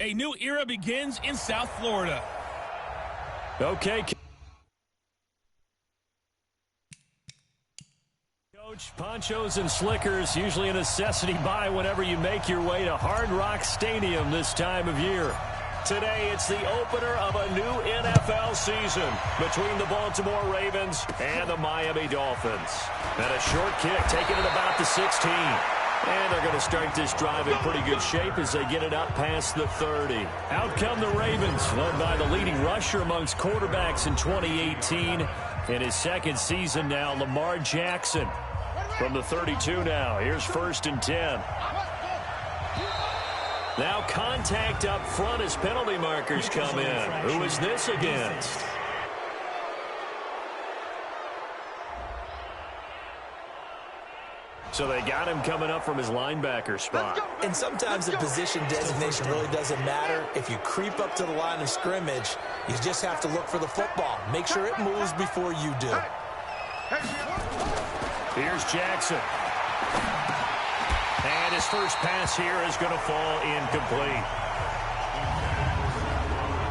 A new era begins in South Florida. Okay. Coach, ponchos and slickers, usually a necessity buy whenever you make your way to Hard Rock Stadium this time of year. Today, it's the opener of a new NFL season between the Baltimore Ravens and the Miami Dolphins. And a short kick taken at about the 16. And they're going to start this drive in pretty good shape as they get it up past the 30. Out come the Ravens, led by the leading rusher amongst quarterbacks in 2018. In his second season now, Lamar Jackson. From the 32 now, here's 1st and 10. Now contact up front as penalty markers come in. Who is this against? So they got him coming up from his linebacker spot. And sometimes the position designation really doesn't matter. If you creep up to the line of scrimmage, you just have to look for the football. Make sure it moves before you do. Here's Jackson. And his first pass here is going to fall incomplete.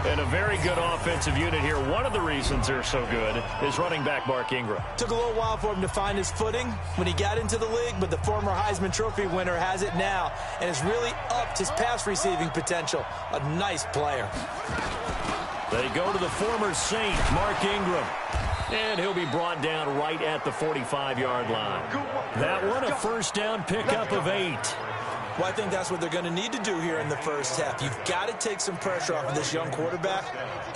And a very good offensive unit here. One of the reasons they're so good is running back Mark Ingram. Took a little while for him to find his footing when he got into the league, but the former Heisman Trophy winner has it now and has really upped his pass receiving potential. A nice player. They go to the former Saint, Mark Ingram. And he'll be brought down right at the 45-yard line. That one, a first down pickup of 8. Well, I think that's what they're going to need to do here in the first half. You've got to take some pressure off of this young quarterback,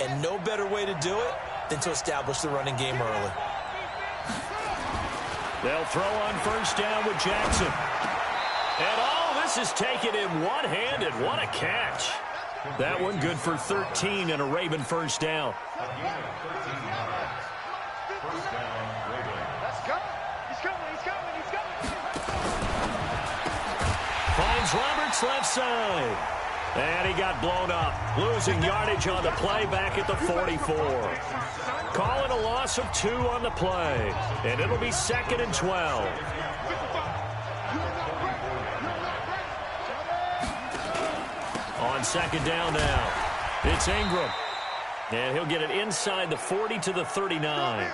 and no better way to do it than to establish the running game early. They'll throw on first down with Jackson. And this is taken in one-handed. What a catch. That one good for 13 and a Raven first down. Finds Roberts left side. And he got blown up. Losing yardage on the play back at the 44. Calling a loss of 2 on the play. And it'll be 2nd and 12. On 2nd down now. It's Ingram. And he'll get it inside the 40 to the 39.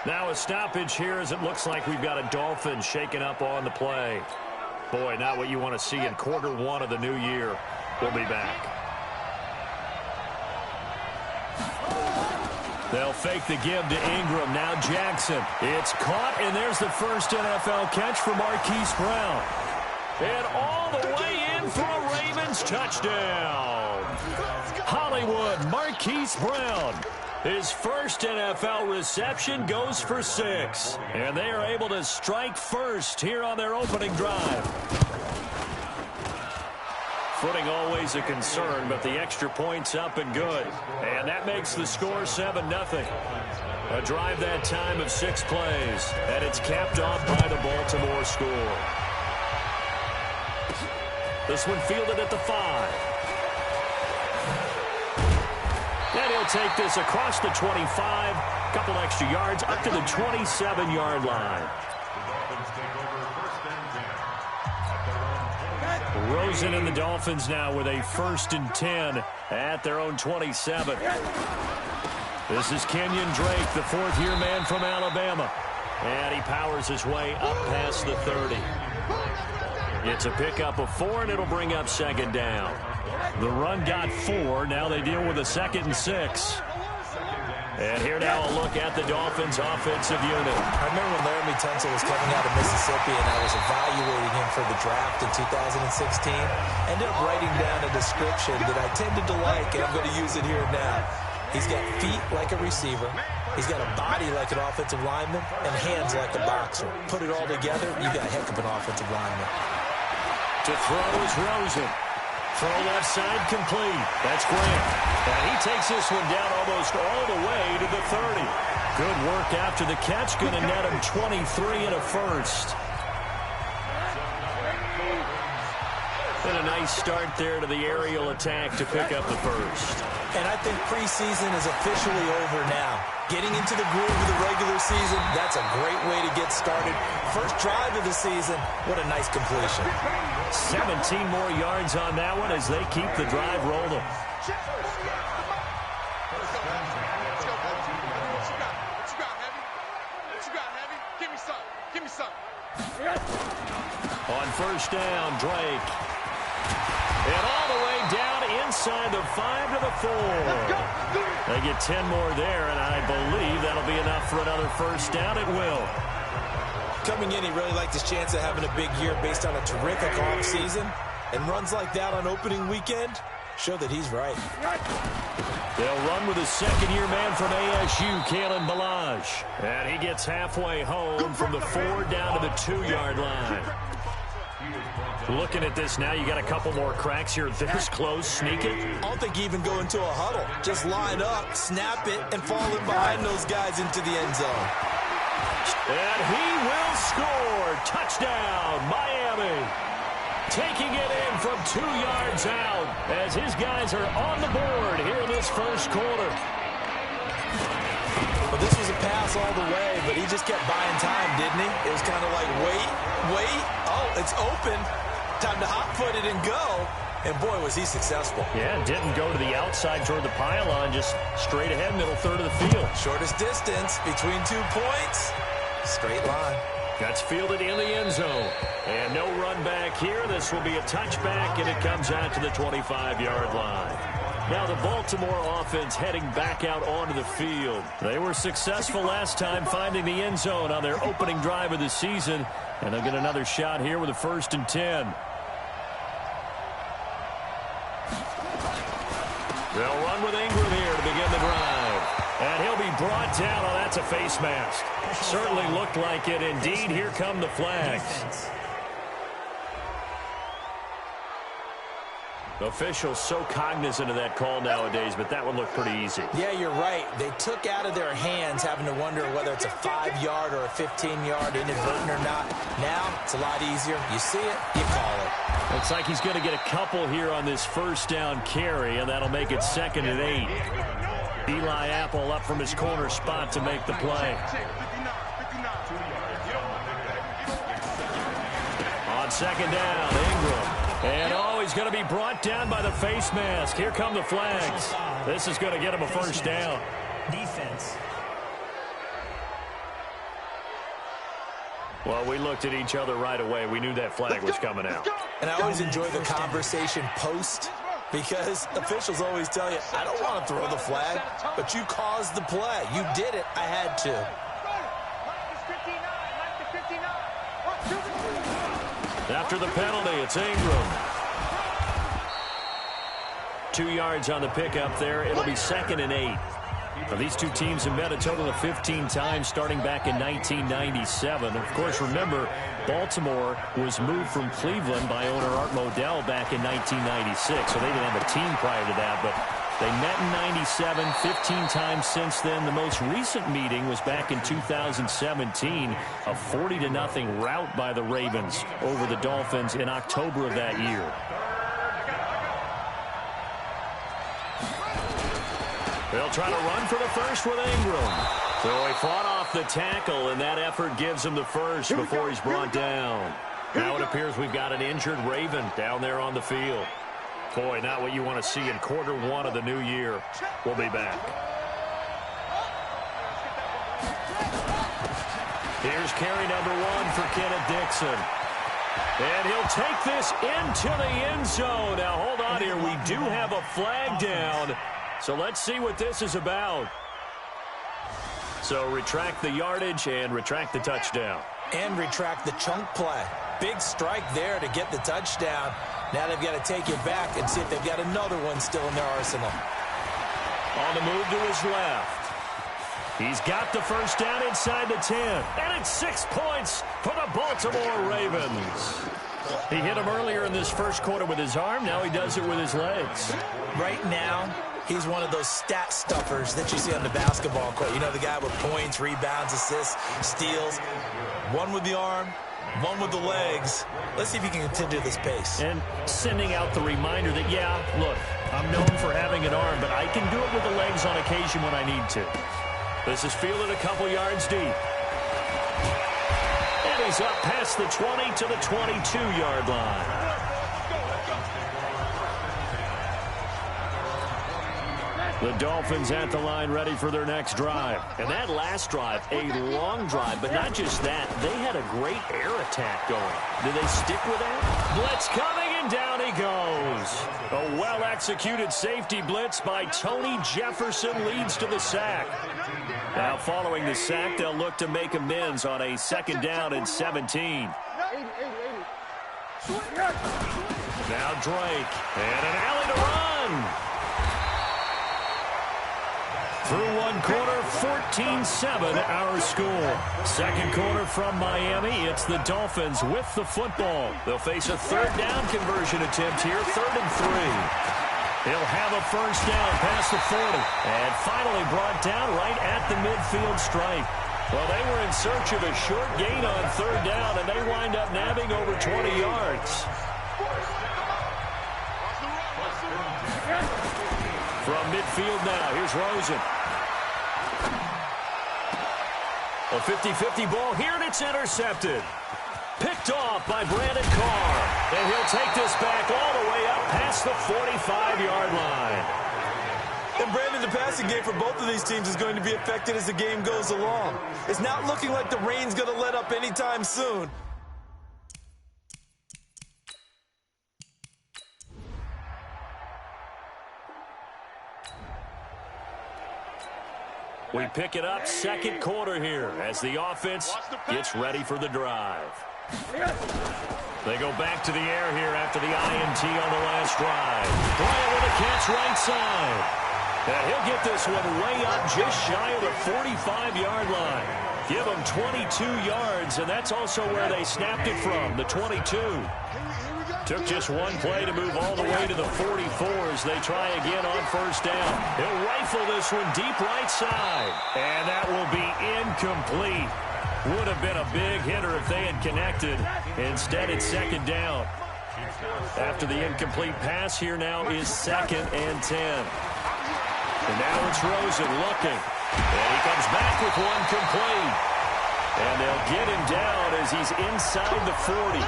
Now a stoppage here as it looks like we've got a Dolphin shaken up on the play. Boy, not what you want to see in quarter 1 of the new year. We'll be back. They'll fake the give to Ingram. Now Jackson. It's caught, and there's the first NFL catch for Marquise Brown. And all the way in for a Ravens touchdown. Hollywood, Marquise Brown. His first NFL reception goes for 6. And they are able to strike first here on their opening drive. Footing always a concern, but the extra point's up and good. And that makes the score 7-0. A drive that time of 6 plays. And it's capped off by the Baltimore score. This one fielded at the 5. And he'll take this across the 25. Couple extra yards up to the 27-yard line. Rosen and the Dolphins now with a 1st and 10 at their own 27. This is Kenyon Drake, the 4th-year man from Alabama. And he powers his way up past the 30. It's a pickup of 4, and it'll bring up 2nd down. The run got 4. Now they deal with a 2nd and 6. And here now a look at the Dolphins' offensive unit. I remember when Laramie Tunsil was coming out of Mississippi and I was evaluating him for the draft in 2016. Ended up writing down a description that I tended to like, and I'm going to use it here now. He's got feet like a receiver. He's got a body like an offensive lineman and hands like a boxer. Put it all together, you got a heck of an offensive lineman. To throw is Rosen. Throw left side complete. That's Grant. And he takes this one down almost all the way to the 30. Good work after the catch. Going to net him 23 and a first. And a nice start there to the aerial attack to pick up the first. And I think preseason is officially over now. Getting into the groove of the regular season, that's a great way to get started. First drive of the season, what a nice completion. 17 more yards on that one as they keep the drive rolling. On first down, Drake. And all the way down inside the 5 to the 4. They get 10 more there, and I believe that'll be enough for another first down. It will. Coming in, he really liked his chance of having a big year based on a terrific offseason. And runs like that on opening weekend show that he's right. They'll run with a second-year man from ASU, Kalen Ballage. And he gets halfway home from the 4 down to the 2-yard line. Looking at this now, you got a couple more cracks here. This close, sneak it. I don't think you even go into a huddle. Just line up, snap it, and fall in behind those guys into the end zone. And he will score. Touchdown, Miami. Taking it in from 2 yards out as his guys are on the board here in this first quarter. Well, this was a pass all the way, but he just kept buying time, didn't he? It was kind of like, wait. Oh, it's open. Time to hot-foot it and go. And, boy, was he successful. Yeah, didn't go to the outside toward the pylon, just straight ahead, middle third of the field. Shortest distance between 2 points. Straight line. That's fielded in the end zone. And no run back here. This will be a touchback, and it comes out to the 25-yard line. Now the Baltimore offense heading back out onto the field. They were successful last time finding the end zone on their opening drive of the season. And they'll get another shot here with a 1st and 10. They'll run with Ingram here to begin the drive. And he'll be brought down. Oh, that's a face mask. Certainly looked like it. Indeed, here come the flags. Officials so cognizant of that call nowadays, but that one looked pretty easy. Yeah, you're right. They took out of their hands having to wonder whether it's a 5-yard or a 15-yard, inadvertent or not. Now, it's a lot easier. You see it, you call it. Looks like he's going to get a couple here on this first down carry, and that'll make it 2nd and 8. Eli Apple up from his corner spot to make the play. On 2nd down, Ingram. And, he's going to be brought down by the face mask. Here come the flags. This is going to get him a first down. Defense. Well, we looked at each other right away. We knew that flag was coming out. And I always enjoy the conversation post because officials always tell you, I don't want to throw the flag, but you caused the play. You did it. I had to. After the penalty, it's Ingram. 2 yards on the pickup there. It'll be 2nd and 8. Now, these two teams have met a total of 15 times starting back in 1997. Of course, remember, Baltimore was moved from Cleveland by owner Art Modell back in 1996, so they didn't have a team prior to that, but they met in 97, 15 times since then. The most recent meeting was back in 2017, a 40-0 rout by the Ravens over the Dolphins in October of that year. They'll try to run for the first with Ingram. So he fought off the tackle, and that effort gives him the first before he's brought down. Now it appears we've got an injured Raven down there on the field. Boy, not what you want to see in quarter 1 of the new year. We'll be back. Here's carry number 1 for Kenneth Dixon. And he'll take this into the end zone. Now, hold on here. We do have a flag down. So let's see what this is about. So retract the yardage and retract the touchdown. And retract the chunk play. Big strike there to get the touchdown. Now they've got to take it back and see if they've got another one still in their arsenal. On the move to his left. He's got the first down inside the 10. And it's 6 points for the Baltimore Ravens. He hit him earlier in this first quarter with his arm. Now he does it with his legs. Right now, he's one of those stat stuffers that you see on the basketball court. You know, the guy with points, rebounds, assists, steals. One with the arm, one with the legs. Let's see if he can continue this pace. And sending out the reminder that, yeah, look, I'm known for having an arm, but I can do it with the legs on occasion when I need to. This is fielded a couple yards deep. And he's up past the 20 to the 22-yard line. The Dolphins at the line ready for their next drive. And that last drive, a long drive, but not just that. They had a great air attack going. Do they stick with that? Blitz coming, and down he goes. A well-executed safety blitz by Tony Jefferson leads to the sack. Now following the sack, they'll look to make amends on a 2nd down and 17. Now Drake, and an alley to run. Through one quarter, 14-7 our score. Second quarter from Miami. It's the Dolphins with the football. They'll face a 3rd down conversion attempt here, 3rd and 3. He'll have a 1st down past the 40. And finally brought down right at the midfield stripe. Well, they were in search of a short gain on 3rd down, and they wind up nabbing over 20 yards. From midfield now, here's Rosen. A 50-50 ball here, and it's intercepted. Picked off by Brandon Carr. And he'll take this back all the way up past the 45-yard line. And Brandon, the passing game for both of these teams is going to be affected as the game goes along. It's not looking like the rain's going to let up anytime soon. We pick it up, second quarter here, as the offense gets ready for the drive. They go back to the air here after the INT on the last drive. Bryant with a catch right side. And he'll get this one way up just shy of the 45-yard line. Give them 22 yards, and that's also where they snapped it from, the 22. Took just one play to move all the way to the 44 as they try again on 1st down. He'll rifle this one deep right side. And that will be incomplete. Would have been a big hitter if they had connected. Instead, it's 2nd down. After the incomplete pass, here now is 2nd and 10. And now it's Rosen looking. And he comes back with one complete. And they'll get him down as he's inside the 40.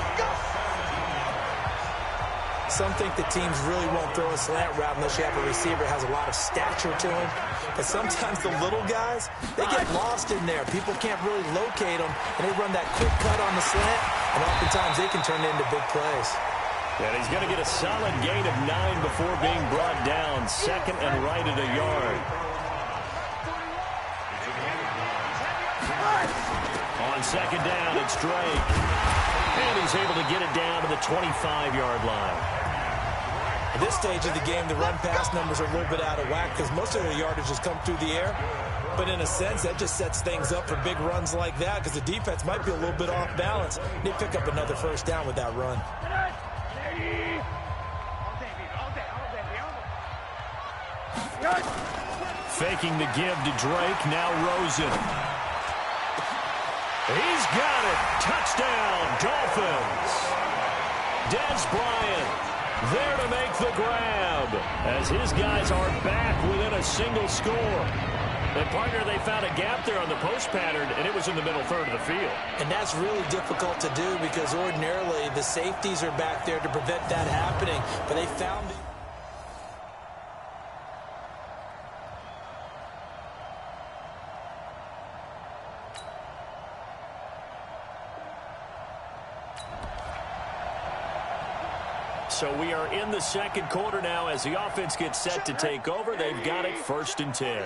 Some think the teams really won't throw a slant route unless you have a receiver that has a lot of stature to him. But sometimes the little guys, they get lost in there. People can't really locate them, and they run that quick cut on the slant, and oftentimes they can turn into big plays. And he's going to get a solid gain of 9 before being brought down. 2nd and right at a yard. On 2nd down, it's Drake. And he's able to get it down to the 25-yard line. At this stage of the game, the run-pass numbers are a little bit out of whack because most of their yardage has come through the air. But in a sense, that just sets things up for big runs like that because the defense might be a little bit off balance. They pick up another 1st down with that run. Faking the give to Drake, now Rosen. He's got it. Touchdown, Dolphins. Dez Bryant there to make the grab as his guys are back within a single score. And, partner, they found a gap there on the post pattern, and it was in the middle third of the field. And that's really difficult to do because ordinarily the safeties are back there to prevent that happening. But they found it. So we are in the second quarter now as the offense gets set to take over. They've got it 1st and 10.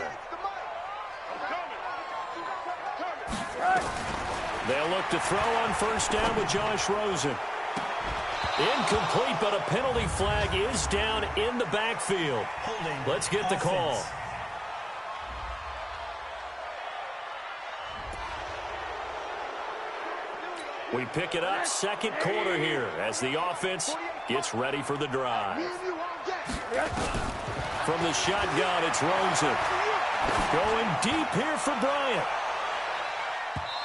They'll look to throw on 1st down with Josh Rosen. Incomplete, but a penalty flag is down in the backfield. Let's get the call. We pick it up, second quarter here as the offense gets ready for the drive. From the shotgun, it's Rosen. Going deep here for Bryant.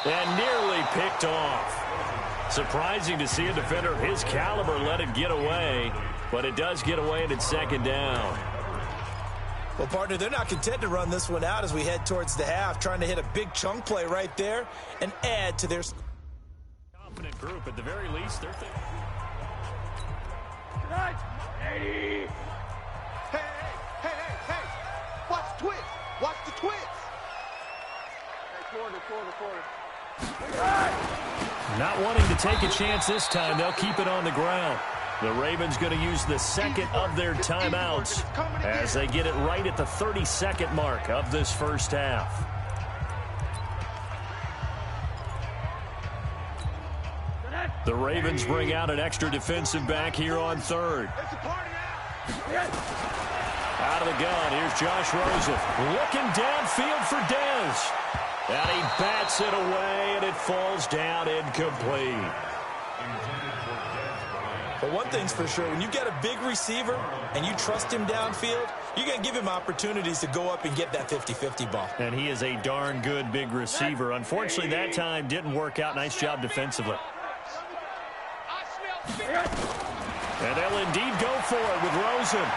And nearly picked off. Surprising to see a defender of his caliber let it get away, but it does get away and it's 2nd down. Well, partner, they're not content to run this one out as we head towards the half, trying to hit a big chunk play right there and add to their confident group. At the very least, they're thinking. Hey, watch the twist. Watch the twist. Hey, quarter. Not wanting to take a chance this time, they'll keep it on the ground. The Ravens going to use the second of their timeouts as they get it right at the 30-second mark of this first half. The Ravens bring out an extra defensive back here on third. Out of the gun, here's Josh Rosen. Looking downfield for Dez. And he bats it away, and it falls down incomplete. But one thing's for sure, when you get a big receiver and you trust him downfield, you're going to give him opportunities to go up and get that 50-50 ball. And he is a darn good big receiver. Unfortunately, that time didn't work out. Nice job defensively. And they'll indeed go for it with Rosen.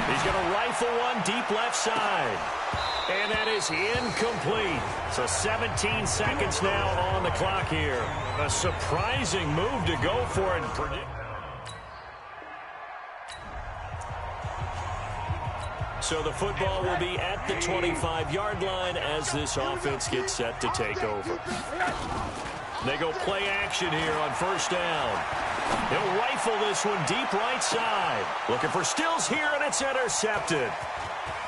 He's going to rifle one deep left side. And that is incomplete. So 17 seconds now on the clock here. A surprising move to go for it and predict. So the football will be at the 25-yard line as this offense gets set to take over. They go play action here on first down. He'll rifle this one deep right side. Looking for Stills here, and it's intercepted.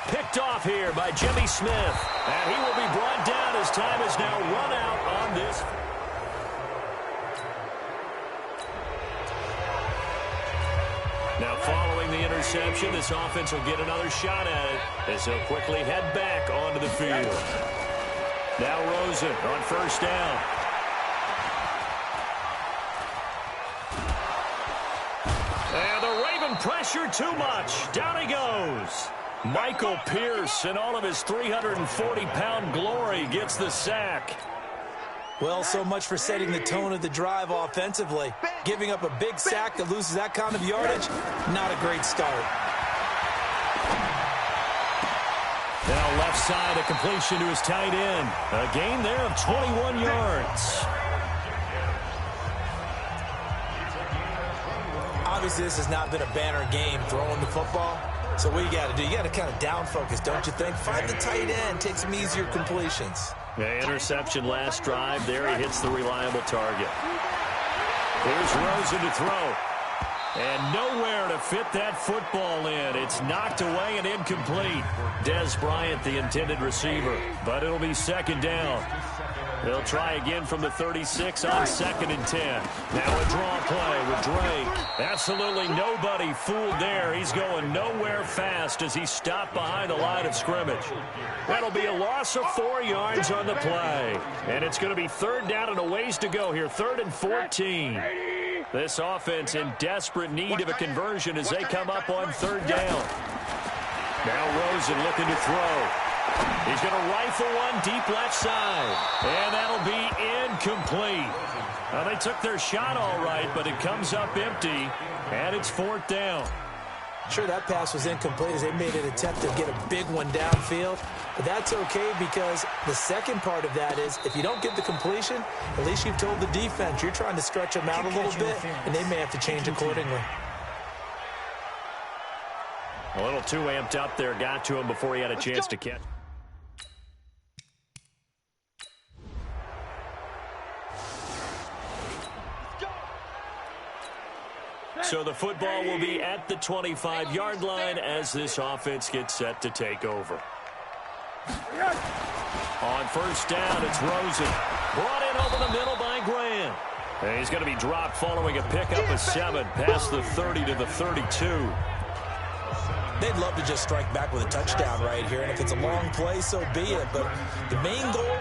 Picked off here by Jimmy Smith. And he will be brought down as time is now run out on this. Now following the interception, this offense will get another shot at it as they'll quickly head back onto the field. Now Rosen on first down. And the Raven pressure too much. Down he goes. Michael Pierce, in all of his 340-pound glory, gets the sack. Well, so much for setting the tone of the drive offensively. Giving up a big sack that loses that kind of yardage, not a great start. Now left side, a completion to his tight end. A gain there of 21 yards. Obviously, this has not been a banner game throwing the football. So what you got to do, you got to kind of down focus, don't you think? Find the tight end, take some easier completions. The interception last drive. There he hits the reliable target. Here's Rosen to throw. And nowhere to fit that football in. It's knocked away and incomplete. Dez Bryant, the intended receiver. But it'll be second down. They'll try again from the 36 on 2nd and 10. Now a draw play with Drake. Absolutely nobody fooled there. He's going nowhere fast as he stopped behind the line of scrimmage. That'll be a loss of 4 yards on the play. And it's going to be third down and a ways to go here. 3rd and 14. This offense in desperate need of a conversion as they come up on 3rd down. Now Rosen looking to throw. He's going to rifle one deep left side. And that'll be incomplete. Well, they took their shot all right, but it comes up empty. And it's 4th down. Sure, that pass was incomplete as they made an attempt to get a big one downfield. But that's okay because the second part of that is if you don't get the completion, at least you've told the defense you're trying to stretch them out a little bit, and they may have to change accordingly. A little too amped up there. Got to him before he had a chance to catch. So the football will be at the 25-yard line as this offense gets set to take over. On first down, it's Rosen. Brought in over the middle by Graham. And he's going to be dropped following a pickup of 7 past the 30 to the 32. They'd love to just strike back with a touchdown right here, and if it's a long play, so be it. But the main goal,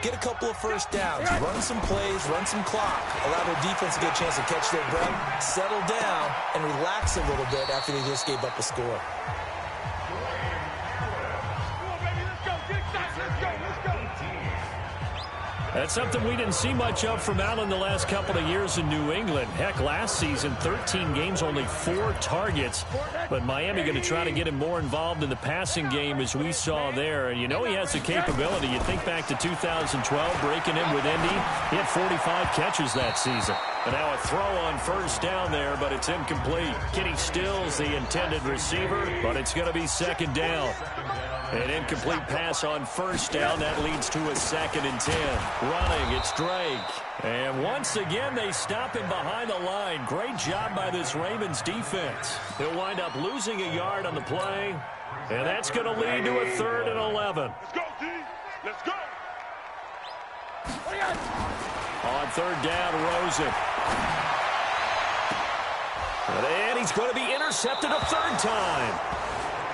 get a couple of first downs, run some plays, run some clock, allow their defense to get a chance to catch their breath, settle down, and relax a little bit after they just gave up a score. That's something we didn't see much of from Allen the last couple of years in New England. Heck, last season, 13 games, only 4 targets. But Miami going to try to get him more involved in the passing game as we saw there. And you know he has the capability. You think back to 2012, breaking in with Indy. He had 45 catches that season. And now a throw on first down there, but it's incomplete. Kenny Stills, the intended receiver, but it's going to be second down. An incomplete pass on first down. That leads to a 2nd and 10. Running, it's Drake. And once again, they stop him behind the line. Great job by this Ravens defense. He'll wind up losing a yard on the play. And that's going to lead to a 3rd and 11. Let's go, D. Let's go. On 3rd down, Rosen. And he's going to be intercepted a 3rd time.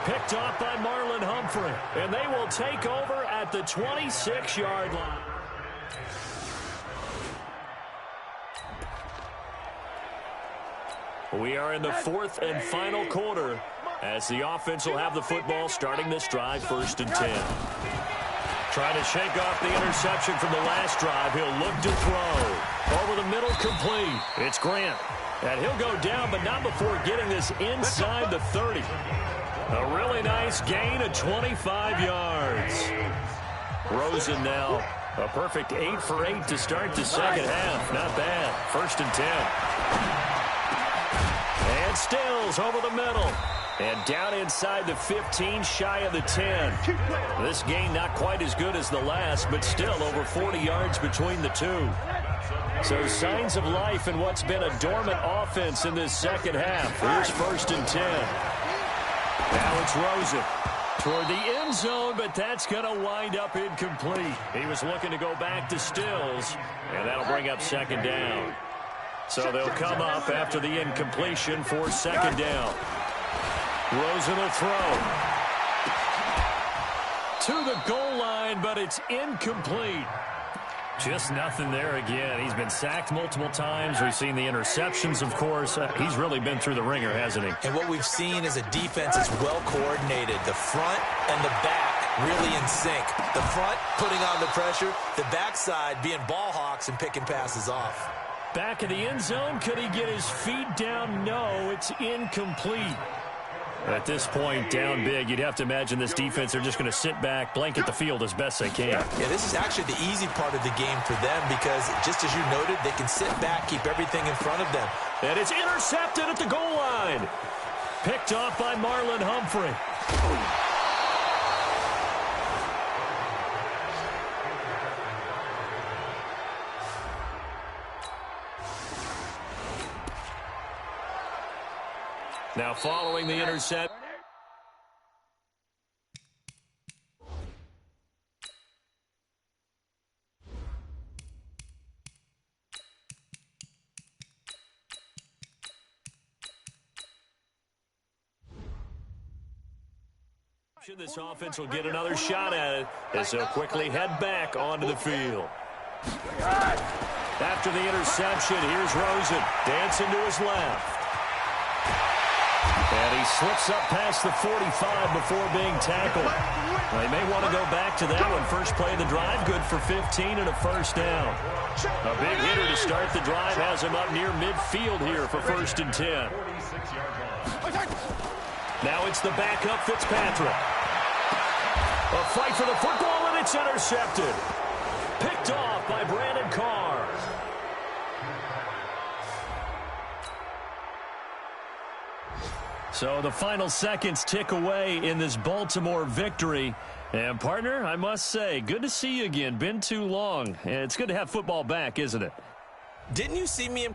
Picked off by Marlon Humphrey. And they will take over at the 26-yard line. We are in the 4th and final quarter as the offense will have the football starting this drive 1st and 10. Trying to shake off the interception from the last drive. He'll look to throw. Over the middle, complete. It's Grant. And he'll go down, but not before getting this inside the 30. A really nice gain of 25 yards. Rosen now a perfect 8 for 8 to start the second half. Not bad. 1st and 10. And Stills over the middle. And down inside the 15, shy of the 10. This gain not quite as good as the last, but still over 40 yards between the two. So signs of life in what's been a dormant offense in this second half. Here's 1st and 10. Now it's Rosen toward the end zone, but that's going to wind up incomplete. He was looking to go back to Stills, and that'll bring up 2nd down. So they'll come up after the incompletion for 2nd down. Rosen will throw to the goal line, but it's incomplete. Just nothing there again. He's been sacked multiple times. We've seen the interceptions, of course. He's really been through the ringer, hasn't he? And what we've seen is a defense that's well coordinated. The front and the back really in sync. The front putting on the pressure, the backside being ball hawks and picking passes off. Back of the end zone, could he get his feet down? No, it's incomplete. At this point, down big, you'd have to imagine this defense, they're just going to sit back, blanket the field as best they can. Yeah, this is actually the easy part of the game for them because, just as you noted, they can sit back, keep everything in front of them. And it's intercepted at the goal line. Picked off by Marlon Humphrey. Now following the intercept. This offense will get another shot at it as they'll quickly head back onto the field. After the interception, here's Rosen dancing to his left. And he slips up past the 45 before being tackled. They may want to go back to that one. First play of the drive, good for 15 and a 1st down. A big hitter to start the drive has him up near midfield here for 1st and 10. Now it's the backup Fitzpatrick. A fight for the football, and it's intercepted. Picked off by Brandon Carr. So the final seconds tick away in this Baltimore victory. And, partner, I must say, good to see you again. Been too long. It's good to have football back, isn't it? Didn't you see me in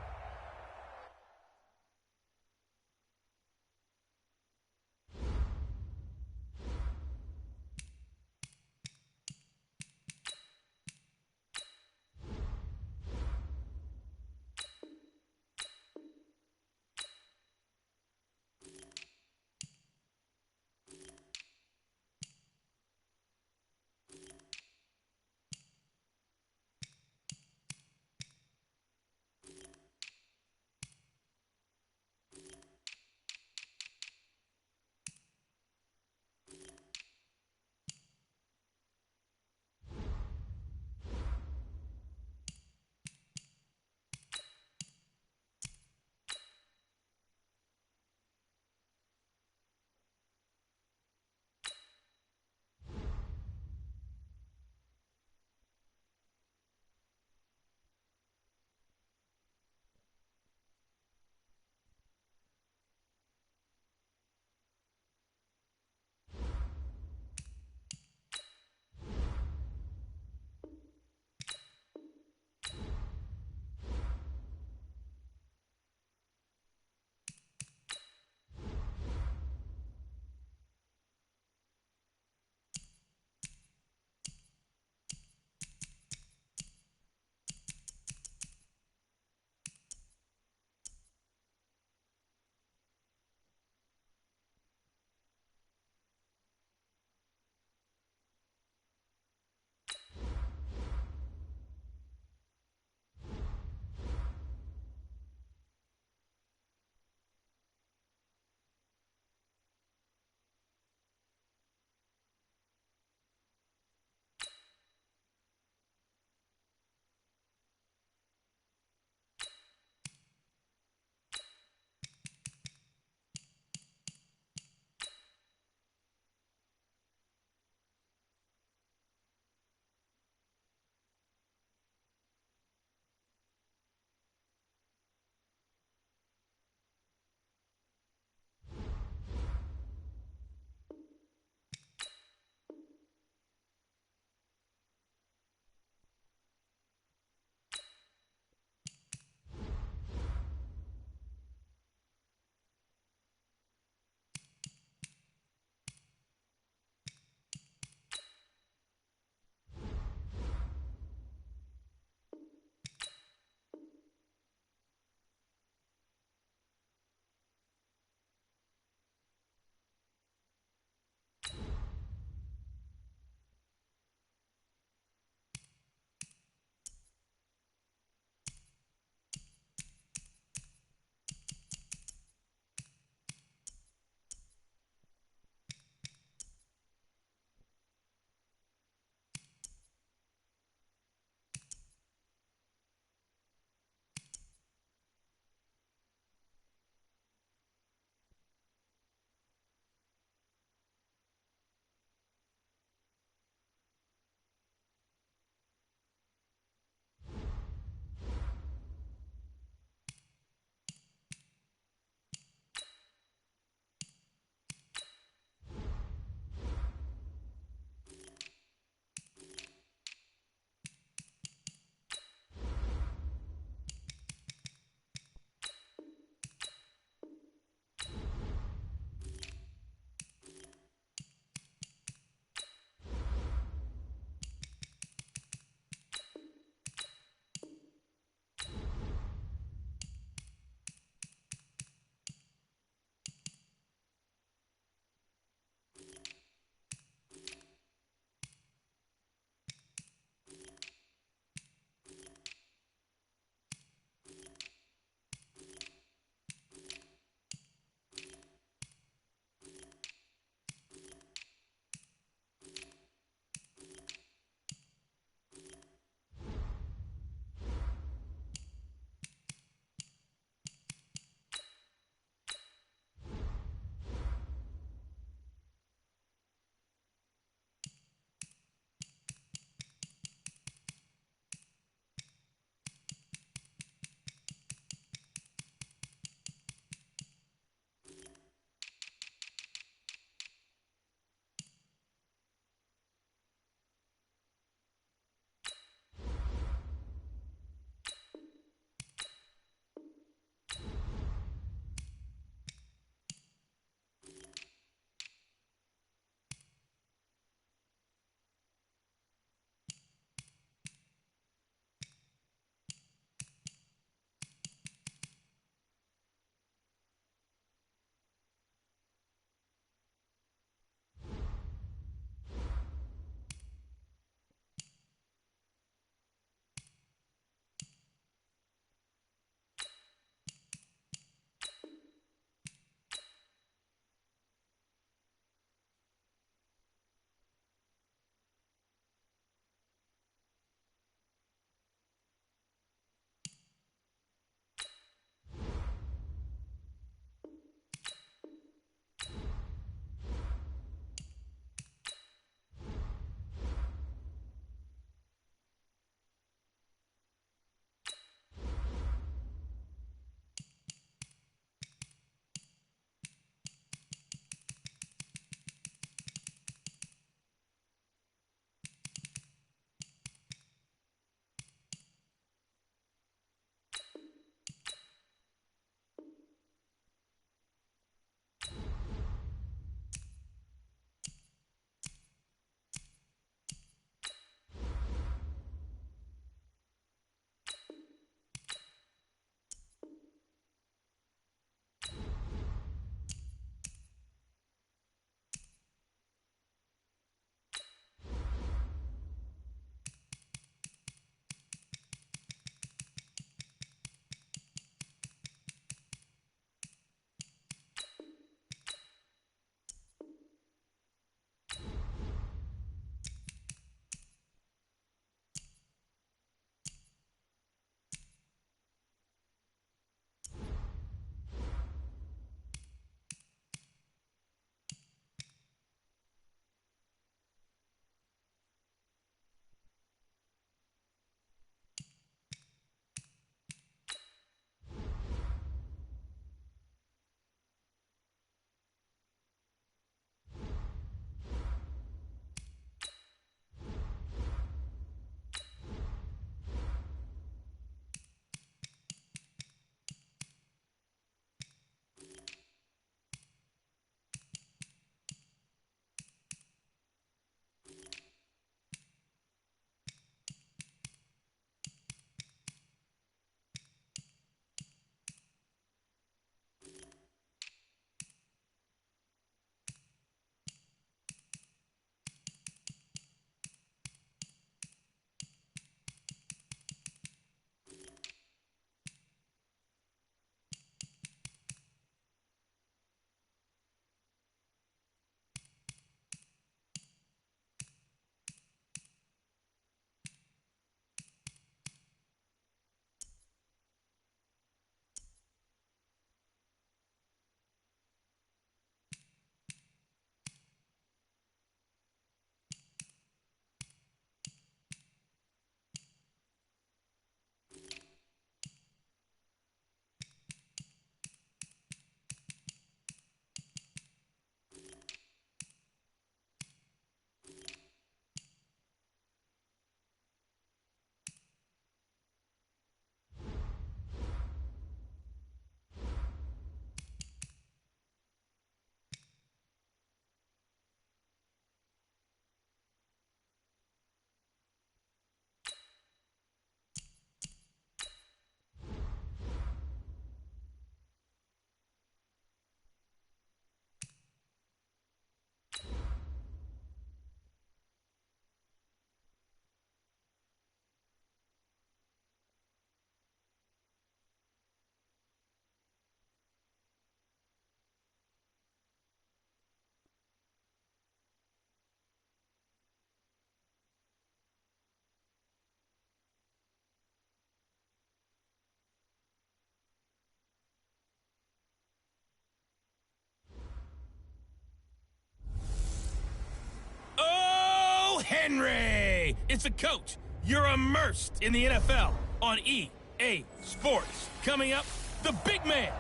It's a coach. You're immersed in the NFL on EA Sports. Coming up, the big man.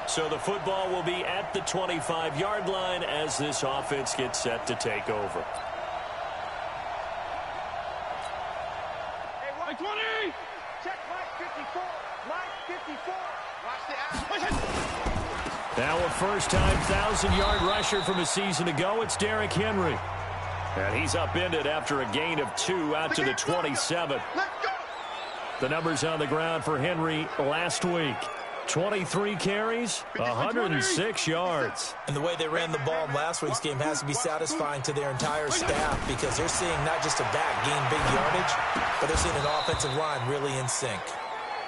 So the football will be at the 25-yard line as this offense gets set to take over. Hey, 120! Check Mike 54. Mike 54. Watch the action. Now a first-time 1,000-yard rusher from a season ago. It's Derrick Henry. And he's upended after a gain of 2 out to the 27. Let's go! The numbers on the ground for Henry last week. 23 carries, 106 yards. And the way they ran the ball in last week's game has to be satisfying to their entire staff because they're seeing not just a back gain big yardage, but they're seeing an offensive line really in sync.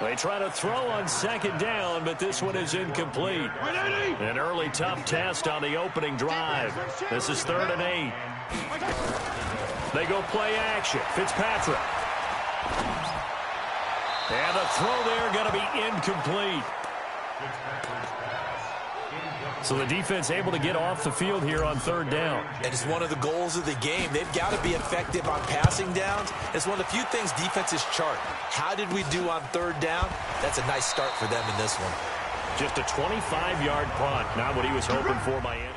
They try to throw on second down, but this one is incomplete. An early tough test on the opening drive. This is 3rd and 8. They go play action. Fitzpatrick. And the throw there going to be incomplete. So the defense able to get off the field here on 3rd down. And it's one of the goals of the game. They've got to be effective on passing downs. It's one of the few things defenses chart. How did we do on 3rd down? That's a nice start for them in this one. Just a 25-yard punt. Not what he was hoping for, Miami.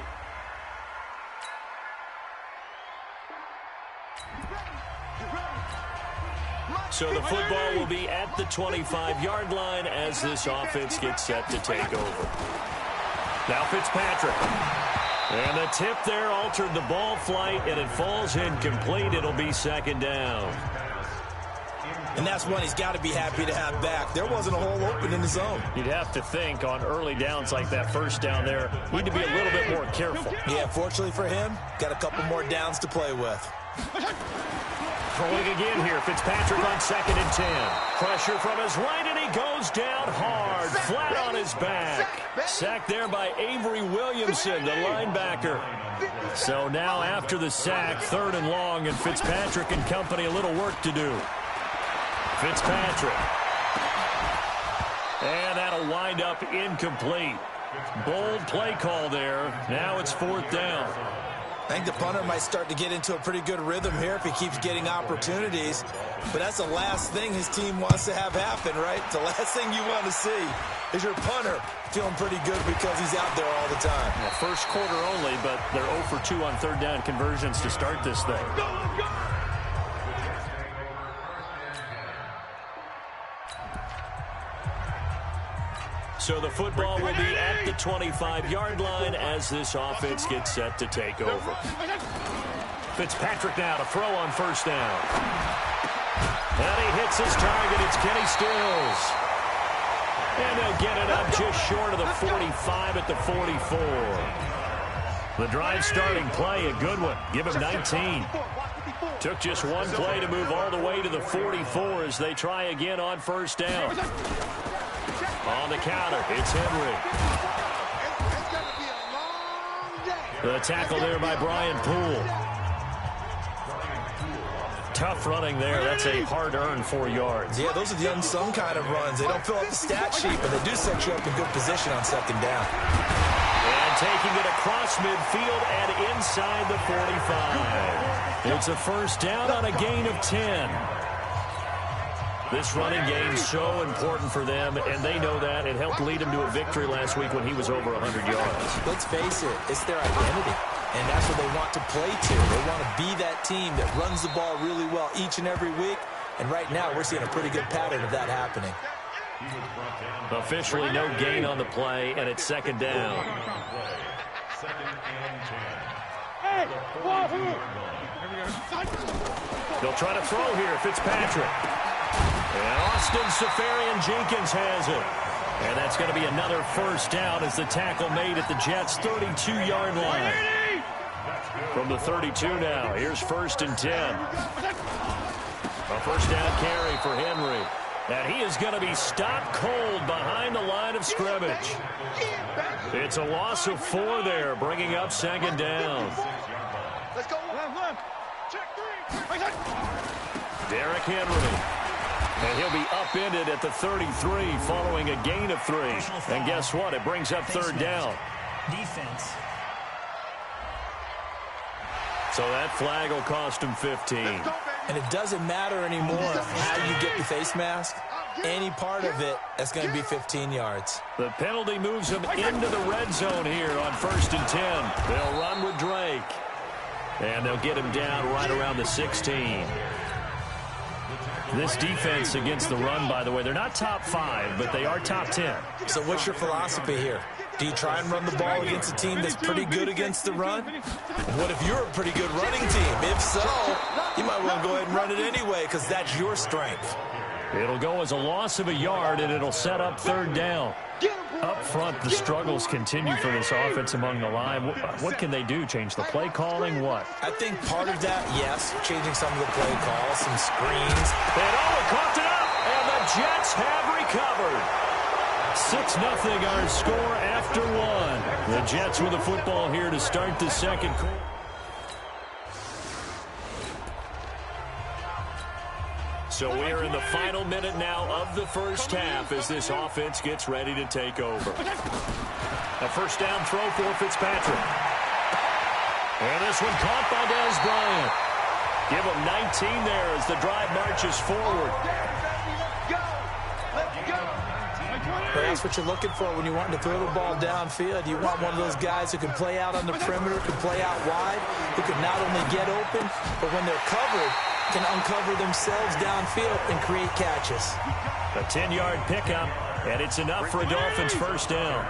So the football will be at the 25-yard line as this offense gets set to take over. Now Fitzpatrick. And the tip there altered the ball flight, and it falls incomplete. It'll be 2nd down. And that's one he's got to be happy to have back. There wasn't a hole open in the zone. You'd have to think on early downs like that first down there, need to be a little bit more careful. Yeah, fortunately for him, got a couple more downs to play with. Throwing again here, Fitzpatrick on 2nd and 10. Pressure from his right, and he goes down hard, flat on his back. Sacked there by Avery Williamson, the linebacker. So now after the sack, 3rd and long, and Fitzpatrick and company a little work to do. Fitzpatrick. And that'll wind up incomplete. Bold play call there. Now it's 4th down. I think the punter might start to get into a pretty good rhythm here if he keeps getting opportunities. But that's the last thing his team wants to have happen, right? The last thing you want to see is your punter feeling pretty good because he's out there all the time. Well, first quarter only, but they're 0 for 2 on 3rd down conversions to start this thing. So the football will be at the 25-yard line as this offense gets set to take over. Fitzpatrick now to throw on 1st down. And he hits his target. It's Kenny Stills. And they'll get it up just short of the 45 at the 44. The drive starting play, a good one. Give him 19. Took just one play to move all the way to the 44 as they try again on 1st down. On the counter, it's Henry. The tackle there by Brian Poole. Tough running there. That's a hard-earned 4 yards. Yeah, those are the unsung kind of runs. They don't fill up the stat sheet, but they do set you up in good position on 2nd down. And taking it across midfield and inside the 45. It's a 1st down on a gain of 10. This running game is so important for them, and they know that. It helped lead them to a victory last week when he was over 100 yards. Let's face it, it's their identity, and that's what they want to play to. They want to be that team that runs the ball really well each and every week, and right now we're seeing a pretty good pattern of that happening. Officially no gain on the play, and it's 2nd down. They'll try to throw here, Fitzpatrick. And Austin Safarian-Jenkins has it. And that's going to be another 1st down as the tackle made at the Jets' 32-yard line. From the 32 now, here's 1st and 10. A 1st down carry for Henry. And he is going to be stopped cold behind the line of scrimmage. It's a loss of 4 there, bringing up 2nd down. Let's go. Check 3. Derrick Henry. And he'll be upended at the 33 following a gain of 3. And guess what? It brings up 3rd down. Defense. So that flag will cost him 15. And it doesn't matter anymore how you get the face mask. Any part of it, that's going to be 15 yards. The penalty moves him into the red zone here on 1st and 10. They'll run with Drake. And they'll get him down right around the 16. This defense against the run, by the way, they're not top 5, but they are top 10. So what's your philosophy here? Do you try and run the ball against a team that's pretty good against the run? What if you're a pretty good running team? If so, you might want to go ahead and run it anyway because that's your strength. It'll go as a loss of a yard, and it'll set up 3rd down. Up front, the struggles continue for this offense among the line. What can they do? Change the play calling? What? I think part of that, yes, changing some of the play calls, some screens. And coughed it up, and the Jets have recovered. 6-0 our score after 1. The Jets with the football here to start the second quarter. So we are in the final minute now of the first half as this offense gets ready to take over. A 1st down throw for Fitzpatrick. And this one caught by Dez Bryant. Give him 19 there as the drive marches forward. That's what you're looking for when you want to throw the ball downfield. You want one of those guys who can play out on the perimeter, can play out wide, who can not only get open, but when they're covered, can uncover themselves downfield and create catches. A 10-yard pickup, and it's enough for a Dolphins 1st down.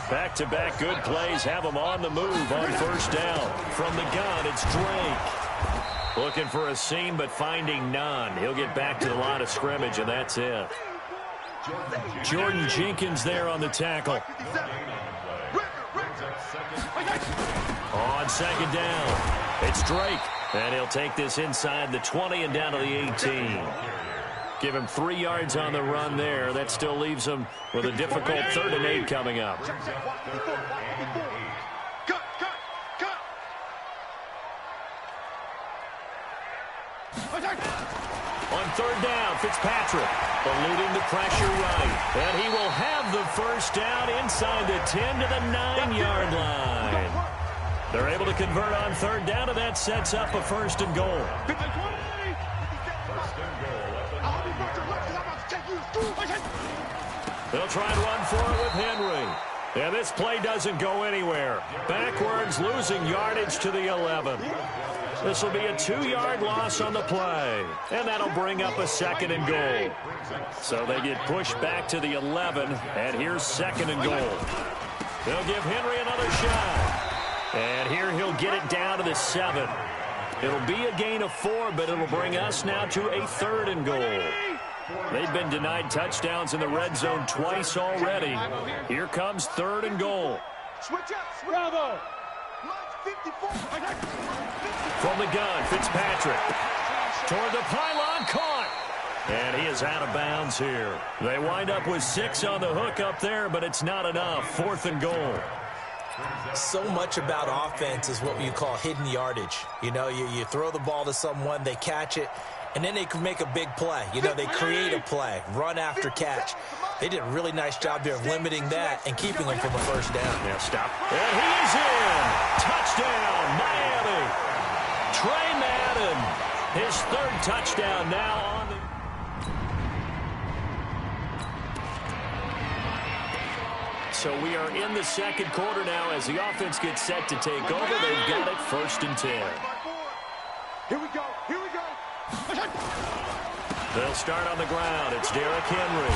Back-to-back good plays have them on the move on 1st down. From the gun, it's Drake. Looking for a seam, but finding none. He'll get back to the line of scrimmage, and that's it. Jordan Jenkins there on the tackle. On 2nd down, it's Drake. And he'll take this inside the 20 and down to the 18. Give him 3 yards on the run there. That still leaves him with a difficult 3rd and 8 coming up. On 3rd down, Fitzpatrick eluding the pressure right. And he will have the 1st down inside the 10 to the 9-yard line. They're able to convert on 3rd down, and that sets up a 1st and goal. They'll try and run for it with Henry. And this play doesn't go anywhere. Backwards, losing yardage to the 11. This will be a 2-yard loss on the play. And that'll bring up a 2nd and goal. So they get pushed back to the 11, and here's 2nd and goal. They'll give Henry another shot. And here he'll get it down to the 7. It'll be a gain of 4, but it'll bring us now to a 3rd and goal. They've been denied touchdowns in the red zone twice already. Here comes 3rd and goal. Switch up, bravo. From the gun, Fitzpatrick. Toward the pylon, caught. And he is out of bounds here. They wind up with 6 on the hook up there, but it's not enough. 4th and goal. So much about offense is what you call hidden yardage. You know, you throw the ball to someone, they catch it, and then they can make a big play. You know, they create a play, run after catch. They did a really nice job here of limiting that and keeping them from a 1st down. Yeah, stop. And he is in. Touchdown, Miami. Trey Madden, his 3rd touchdown now on the... So we are in the second quarter now as the offense gets set to take over. They've got it 1st and 10. Here we go. Here we go. They'll start on the ground. It's Derrick Henry.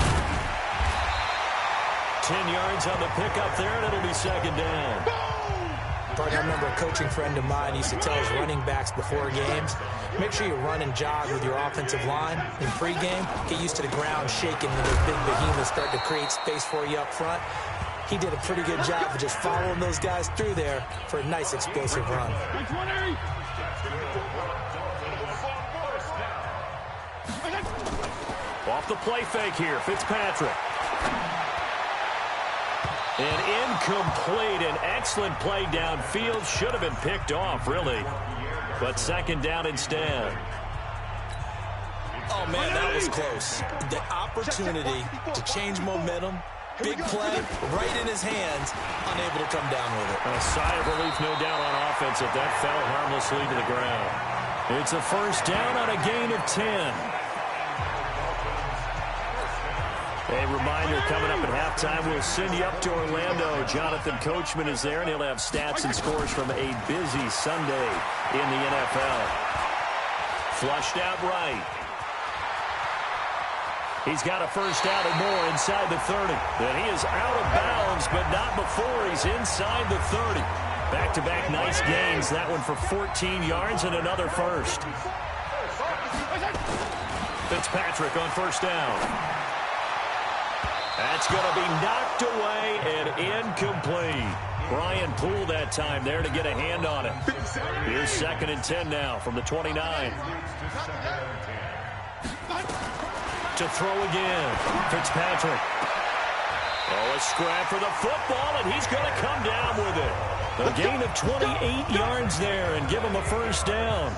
10 yards on the pickup there, and it'll be 2nd down. I remember a coaching friend of mine used to tell his running backs before games, make sure you run and jog with your offensive line in pregame. Get used to the ground shaking when those big behemoths start to create space for you up front. He did a pretty good job of just following those guys through there for a nice explosive run. Off the play fake here, Fitzpatrick. An incomplete, an excellent play downfield. Should have been picked off, really. But 2nd down instead. Oh, man, that was close. The opportunity to change momentum Big play, right in his hands, unable to come down with it. A sigh of relief, no doubt, on offense if that fell harmlessly to the ground. It's a first down on a gain of 10. A reminder, coming up at halftime, we'll send you up to Orlando. Jonathan Coachman is there, and he'll have stats and scores from a busy Sunday in the NFL. Flushed out right. He's got a first down and more inside the 30. And he is out of bounds, but not before he's inside the 30. Back-to-back nice gains. That one for 14 yards and another first. Fitzpatrick on first down. That's going to be knocked away and incomplete. Brian Poole that time there to get a hand on it. Here's 2nd and 10 now from the 29. To throw again. Fitzpatrick. Oh, a scrap for the football, and he's going to come down with it. A gain of 28 yards there and give him a first down.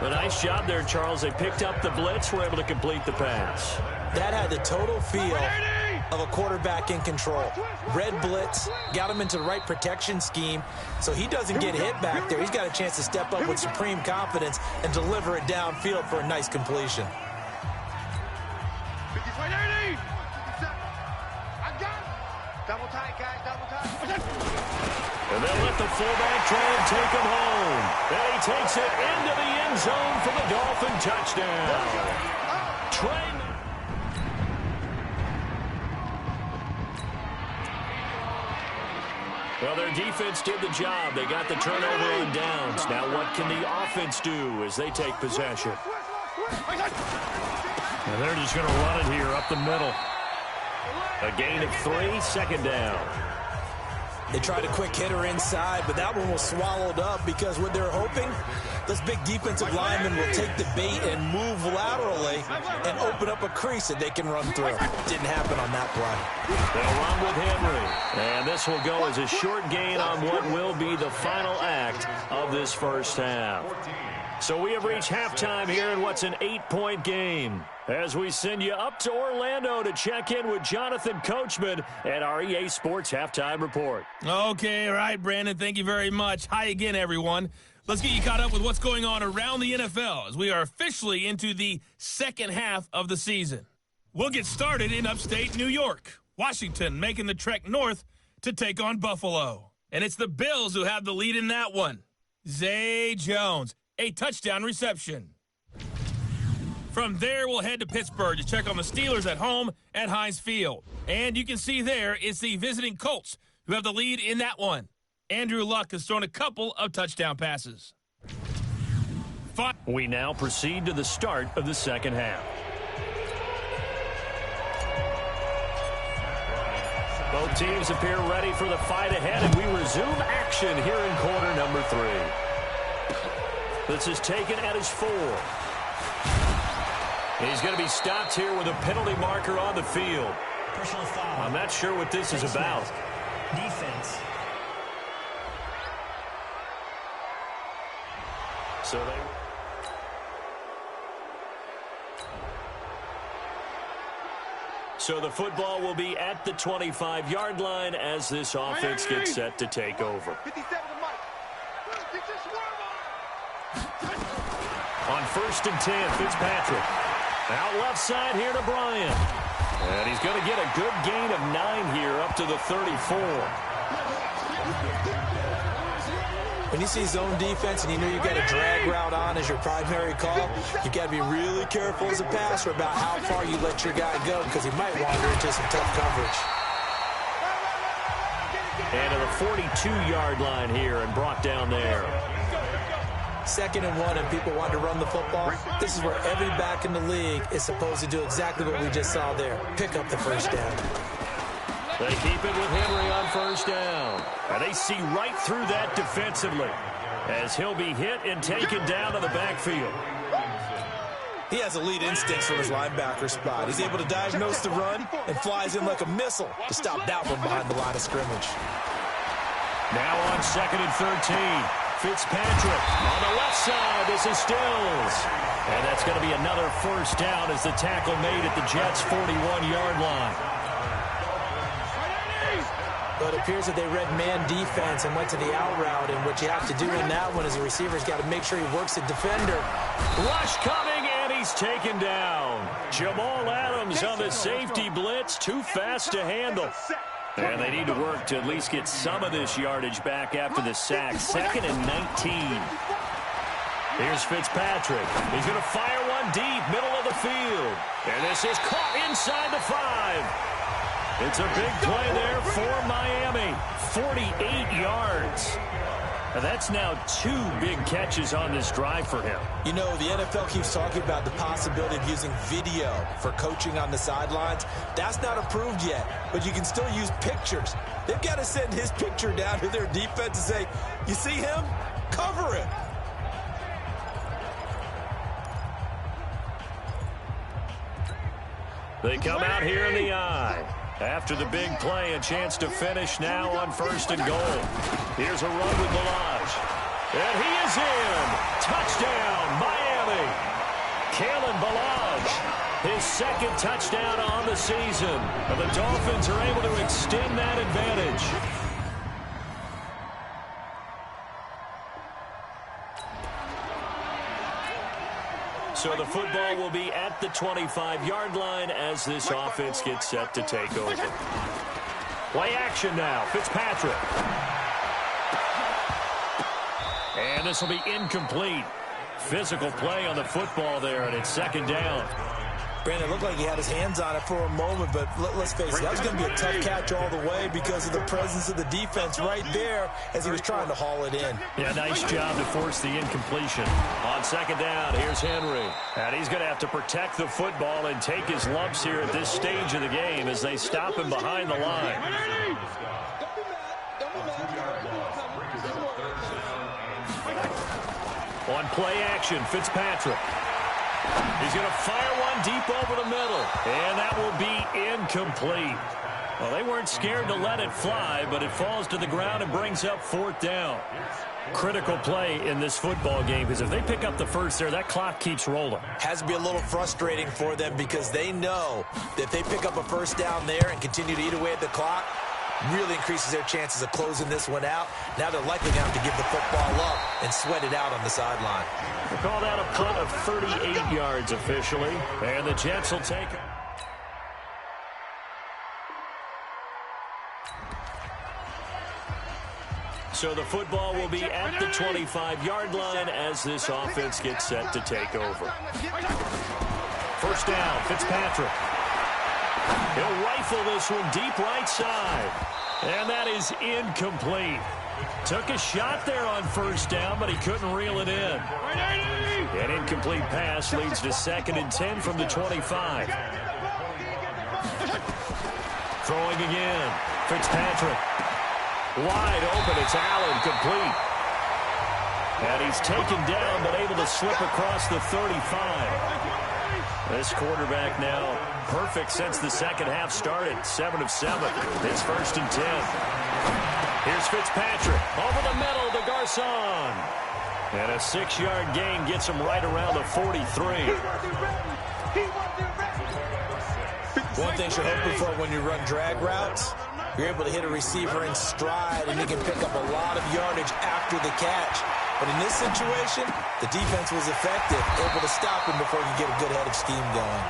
A nice job there, Charles. They picked up the blitz, were able to complete the pass. That had the total feel of a quarterback in control. Red blitz, got him into the right protection scheme, so he doesn't get hit back there. He's got a chance to step up with supreme confidence and deliver it downfield for a nice completion. Double tight, guys, double tight. And they'll let the fullback try and take him home. And he takes it into the end zone for the Dolphin touchdown. Trey. Well, their defense did the job. They got the turnover on downs. Now what can the offense do as they take possession? And they're just going to run it here up the middle. A gain of 3, 2nd down. They tried a quick hitter inside, but that one was swallowed up because what they're hoping, this big defensive lineman will take the bait and move laterally and open up a crease that they can run through. Didn't happen on that play. They'll run with Henry. And this will go as a short gain on what will be the final act of this first half. So we have reached halftime here in what's an 8-point game, as we send you up to Orlando to check in with Jonathan Coachman at our EA Sports Halftime Report. Okay, all right, Brandon, thank you very much. Hi again, everyone. Let's get you caught up with what's going on around the NFL as we are officially into the second half of the season. We'll get started in upstate New York. Washington making the trek north to take on Buffalo. And it's the Bills who have the lead in that one. Zay Jones, a touchdown reception. From there, we'll head to Pittsburgh to check on the Steelers at home at Heinz Field. And you can see there it's the visiting Colts who have the lead in that one. Andrew Luck has thrown a couple of touchdown passes. We now proceed to the start of the second half. Both teams appear ready for the fight ahead, and we resume action here in quarter number 3. This is taken at his 4. He's going to be stopped here with a penalty marker on the field. Personal foul. I'm not sure what this is about. Defense. So the football will be at the 25-yard line as this offense gets set to take over. 57 to Mike. On 1st and 10, Fitzpatrick. Out left side here to Bryant. And he's going to get a good gain of 9 here up to the 34. When you see zone defense and you know you've got a drag route on as your primary call, you've got to be really careful as a passer about how far you let your guy go because he might wander into some tough coverage. And to the 42-yard line here and brought down there. 2nd and 1 and people want to run the football. This is where every back in the league is supposed to do exactly what we just saw there. Pick up the first down. They keep it with Henry on first down. And they see right through that defensively as he'll be hit and taken down to the backfield. He has elite instincts from his linebacker spot. He's able to diagnose the run and flies in like a missile to stop that one behind the line of scrimmage. Now on 2nd and 13. Fitzpatrick on the left side. This is Stills. And that's going to be another first down as the tackle made at the Jets' 41-yard line. But it appears that they read man defense and went to the out route, and what you have to do in that one is a receiver's got to make sure he works the defender. Rush coming, and he's taken down. Jamal Adams on the safety blitz, too fast to handle. And they need to work to at least get some of this yardage back after the sack. 2nd and 19. Here's Fitzpatrick. He's going to fire one deep, middle of the field. And this is caught inside the 5. It's a big play there for Miami. 48 yards. And that's now 2 big catches on this drive for him. You know, the NFL keeps talking about the possibility of using video for coaching on the sidelines. That's not approved yet, but you can still use pictures. They've got to send his picture down to their defense and say, you see him? Cover it. They come out here in the eye. After the big play, a chance to finish now on 1st and goal. Here's a run with Balaj. And he is in. Touchdown, Miami. Kalen Balaj, his 2nd touchdown on the season. And the Dolphins are able to extend that advantage. So the football will be at the 25-yard line as this offense gets set to take over. Play action now. Fitzpatrick. And this will be incomplete. Physical play on the football there, and it's 2nd down. Brandon, it looked like he had his hands on it for a moment, but let's face it, that was going to be a tough catch all the way because of the presence of the defense right there as he was trying to haul it in. Yeah, nice job to force the incompletion. On 2nd down, here's Henry. And he's going to have to protect the football and take his lumps here at this stage of the game as they stop him behind the line. On play action, Fitzpatrick. He's going to fire one deep over the middle. And that will be incomplete. Well, they weren't scared to let it fly, but it falls to the ground and brings up 4th down. Critical play in this football game because if they pick up the first there, that clock keeps rolling. Has to be a little frustrating for them because they know that if they pick up a 1st down there and continue to eat away at the clock, really increases their chances of closing this one out. Now they're likely going to have to give the football up and sweat it out on the sideline. We'll call that a punt of 38 yards officially. And the Jets will take it. So the football will be at the 25-yard line as this offense gets set to take over. 1st down, Fitzpatrick. He'll rifle this one deep right side. And that is incomplete. Took a shot there on 1st down, but he couldn't reel it in. An incomplete pass leads to 2nd and 10 from the 25. Throwing again. Fitzpatrick. Wide open. It's Allen, complete. And he's taken down, but able to slip across the 35. This quarterback now perfect since the 2nd half started. 7 of 7. It's 1st and 10. Here's Fitzpatrick. Over the middle to Garcon. And a 6-yard gain gets him right around the 43. One thing you're hoping for when you run drag routes, you're able to hit a receiver in stride and he can pick up a lot of yardage after the catch. But in this situation, the defense was effective, able to stop him before he could get a good head of steam going.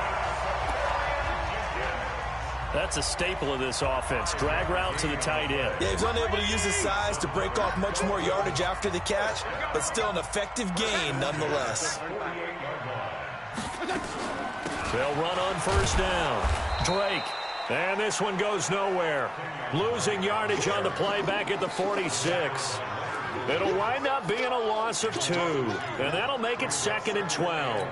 That's a staple of this offense. Drag route to the tight end. Yeah, he's unable to use his size to break off much more yardage after the catch, but still an effective gain nonetheless. They'll run on 1st down. Drake. And this one goes nowhere. Losing yardage on the play back at the 46. It'll wind up being a loss of 2. And that'll make it 2nd and 12.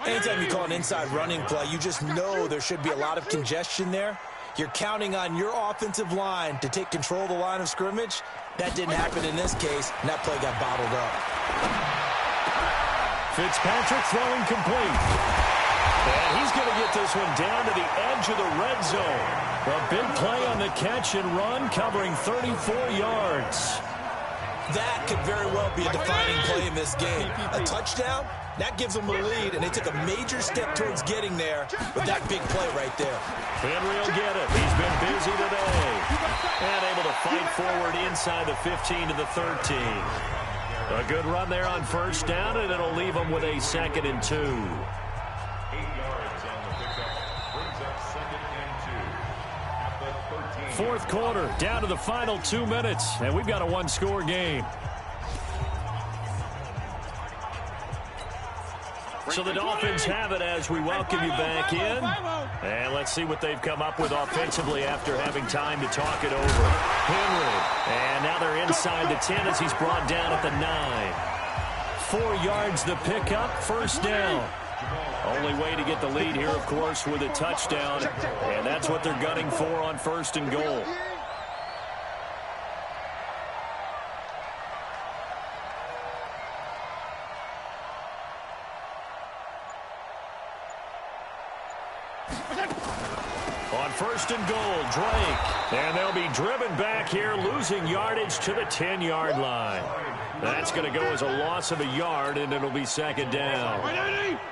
Anytime you call an inside running play, you just know there should be a lot of congestion there. You're counting on your offensive line to take control of the line of scrimmage. That didn't happen in this case, and that play got bottled up. Fitzpatrick throwing complete. And he's going to get this one down to the edge of the red zone. A big play on the catch and run, covering 34 yards. That could very well be a defining play in this game. A touchdown, that gives them a lead, and they took a major step towards getting there with that big play right there. Henry will get it. He's been busy today. And able to fight forward inside the 15 to the 13. A good run there on first down, and it'll leave them with a 2nd and 2. 8 yards on the pickup. Brings up 2nd and 2 at the 13. Fourth quarter, down to the final 2 minutes, and we've got a one-score game. So the Dolphins have it as we welcome you back in. And let's see what they've come up with offensively after having time to talk it over. Henry. And now they're inside the 10 as he's brought down at the 9. 4 yards the pickup, first down. Only way to get the lead here, of course, with a touchdown. And that's what they're gunning for on 1st and goal. On 1st and goal, Drake. And they'll be driven back here, losing yardage to the 10-yard line. That's going to go as a loss of a yard, and it'll be 2nd down.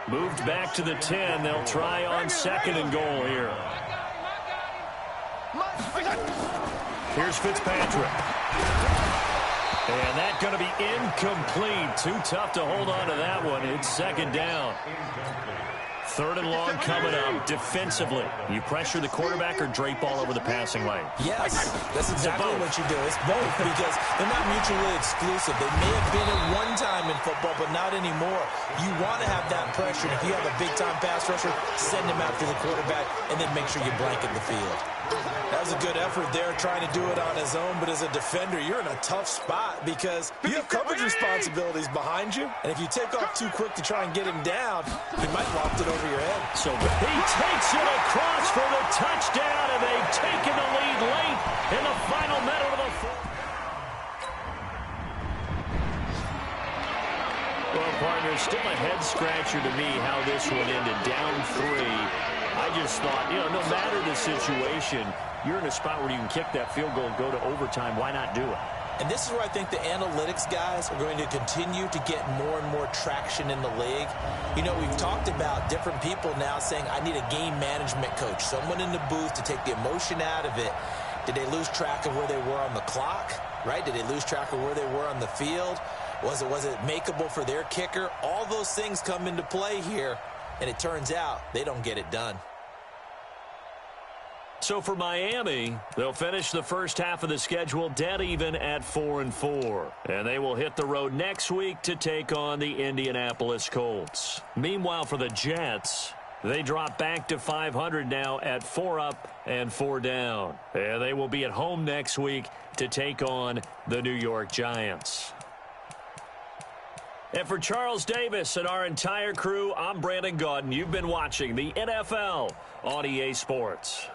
Moved back to the 10. They'll try on 2nd and goal here. Here's Fitzpatrick. And that's going to be incomplete. Too tough to hold on to that one. It's 2nd down. 3rd and long coming up. Defensively, you pressure the quarterback or drape all over the passing lane? Yes, that's exactly what you do. It's both because they're not mutually exclusive. They may have been at one time in football, but not anymore. You want to have that pressure. If you have a big-time pass rusher, send him after the quarterback, and then make sure you blanket the field. That was a good effort there, trying to do it on his own, but as a defender, you're in a tough spot because you have coverage responsibilities behind you, and if you take off too quick to try and get him down, he might loft it over your head. So he takes it across for the touchdown, and they've taken the lead late in the final minute of the fourth. Well, partner, still a head-scratcher to me how this one ended. Down 3. I just thought, no matter the situation, you're in a spot where you can kick that field goal and go to overtime. Why not do it? And this is where I think the analytics guys are going to continue to get more and more traction in the league. We've talked about different people now saying, I need a game management coach, someone in the booth to take the emotion out of it. Did they lose track of where they were on the clock, right? Did they lose track of where they were on the field? Was it makeable for their kicker? All those things come into play here, and it turns out they don't get it done. So for Miami, they'll finish the first half of the schedule dead even at 4-4. And they will hit the road next week to take on the Indianapolis Colts. Meanwhile, for the Jets, they drop back to 500 now at 4 up and 4 down. And they will be at home next week to take on the New York Giants. And for Charles Davis and our entire crew, I'm Brandon Gaudin. You've been watching the NFL on EA Sports.